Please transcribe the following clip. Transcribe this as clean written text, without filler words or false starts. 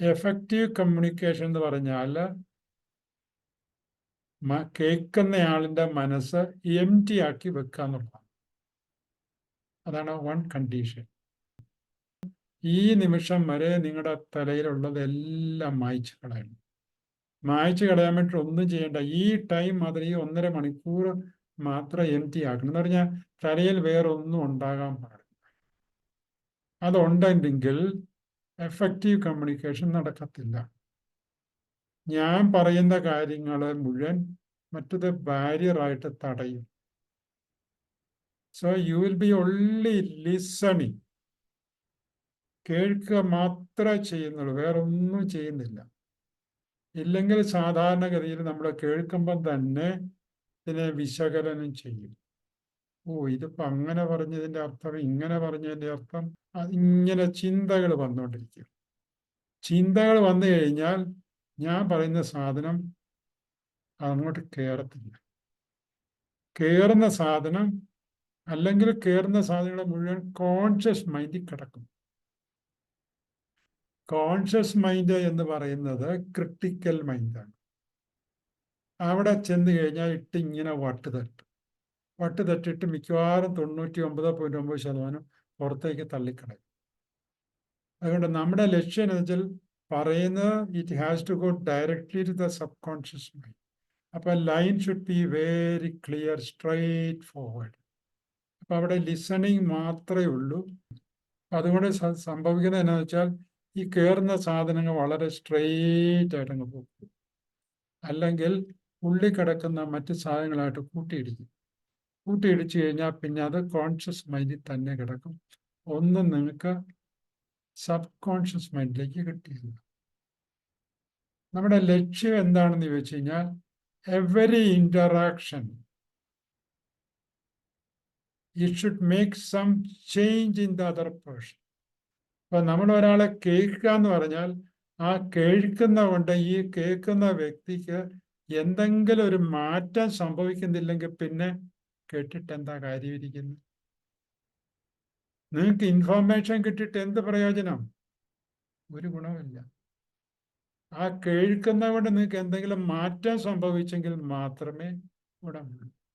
Effective communication എന്ന് പറഞ്ഞാൽ കേൾക്കുന്നയാളിൻ്റെ മനസ്സ് എംറ്റി ആക്കി വെക്കുക എന്നുള്ളതാണ്. അതാണ് വൺ കണ്ടീഷൻ. ഈ നിമിഷം വരെ നിങ്ങളുടെ തലയിലുള്ളതെല്ലാം മായ്ച്ചു കളയണം. മായ്ച്ചു കളയാൻ വേണ്ടി ഒന്നും ചെയ്യേണ്ട. ഈ ടൈം മാത്രം, ഈ 1.5 മണിക്കൂർ മാത്രം എംറ്റി ആക്കണം. എന്ന് പറഞ്ഞാൽ തലയിൽ വേറെ ഒന്നും ഉണ്ടാകാൻ പാടില്ല. അതുണ്ടെങ്കിൽ എഫക്റ്റീവ് കമ്മ്യൂണിക്കേഷൻ നടക്കത്തില്ല. ഞാൻ പറയുന്ന കാര്യങ്ങൾ മുഴുവൻ മറ്റത് ബാരിയറായിട്ട് തടയും. So you will be only listening. കേൾക്കുക മാത്രമേ ചെയ്യുന്നുള്ളൂ, വേറെ ഒന്നും ചെയ്യുന്നില്ല. ഇല്ലെങ്കിൽ സാധാരണഗതിയിൽ നമ്മൾ കേൾക്കുമ്പം തന്നെ ഇതിനെ വിശകലനം ചെയ്യും. ഇതിപ്പോൾ അങ്ങനെ പറഞ്ഞതിൻ്റെ അർത്ഥം, ഇങ്ങനെ പറഞ്ഞതിൻ്റെ അർത്ഥം, അതിങ്ങനെ ചിന്തകൾ വന്നുകൊണ്ടിരിക്കും. ചിന്തകൾ വന്നു കഴിഞ്ഞാൽ ഞാൻ പറയുന്ന സാധനം അങ്ങോട്ട് കയറത്തില്ല. കയറുന്ന സാധനം അല്ലെങ്കിൽ കയറുന്ന സാധനങ്ങൾ മുഴുവൻ കോൺഷ്യസ് മൈൻഡിൽ കിടക്കും. കോൺഷ്യസ് മൈൻഡ് എന്ന് പറയുന്നത് ക്രിട്ടിക്കൽ മൈൻഡാണ്. അവിടെ ചെന്ന് കഴിഞ്ഞാൽ ഇങ്ങനെ വട്ട് തട്ടിട്ട് മിക്കവാറും 99.9% പുറത്തേക്ക് തള്ളിക്കളയും. അതുകൊണ്ട് നമ്മുടെ ലക്ഷ്യം എന്ന് വെച്ചാൽ പറയുന്നത് it has to go directly to the subconscious mind. അപ്പം line should be very clear, straightforward. അപ്പം അവിടെ ലിസണിങ് മാത്രമേ ഉള്ളൂ. അതുകൊണ്ട് സംഭവിക്കുന്നത് എന്നാന്ന് വെച്ചാൽ ഈ കയറുന്ന സാധനങ്ങൾ വളരെ സ്ട്രെയിറ്റ് ആയിട്ട് അങ്ങ് പോകും. അല്ലെങ്കിൽ ഉള്ളിൽ കിടക്കുന്ന മറ്റ് സാധനങ്ങളായിട്ട് കൂട്ടിയിടിച്ചു കഴിഞ്ഞാൽ പിന്നെ അത് കോൺഷ്യസ് മൈൻഡിൽ തന്നെ കിടക്കും. ഒന്നും നിങ്ങൾക്ക് സബ് കോൺഷ്യസ് മൈൻഡിലേക്ക് കിട്ടിയില്ല. നമ്മുടെ ലക്ഷ്യം എന്താണെന്ന് ചോദിച്ചു കഴിഞ്ഞാൽ every interaction it should make some change in the other person. അപ്പൊ നമ്മൾ ഒരാളെ കേൾക്കുക എന്ന് പറഞ്ഞാൽ ആ കേൾക്കുന്ന കൊണ്ട് ഈ കേൾക്കുന്ന വ്യക്തിക്ക് എന്തെങ്കിലും ഒരു മാറ്റം സംഭവിക്കുന്നില്ലെങ്കിൽ പിന്നെ കേട്ടിട്ട് എന്താ കാര്യം ഇരിക്കുന്നത്? നിങ്ങൾക്ക് ഇൻഫോർമേഷൻ കിട്ടിയിട്ട് എന്ത് പ്രയോജനം? ഒരു ഗുണമില്ല. ആ കേൾക്കുന്ന കൊണ്ട് നിങ്ങൾക്ക് എന്തെങ്കിലും മാറ്റം സംഭവിച്ചെങ്കിൽ മാത്രമേ ഗുണമുള്ളൂ.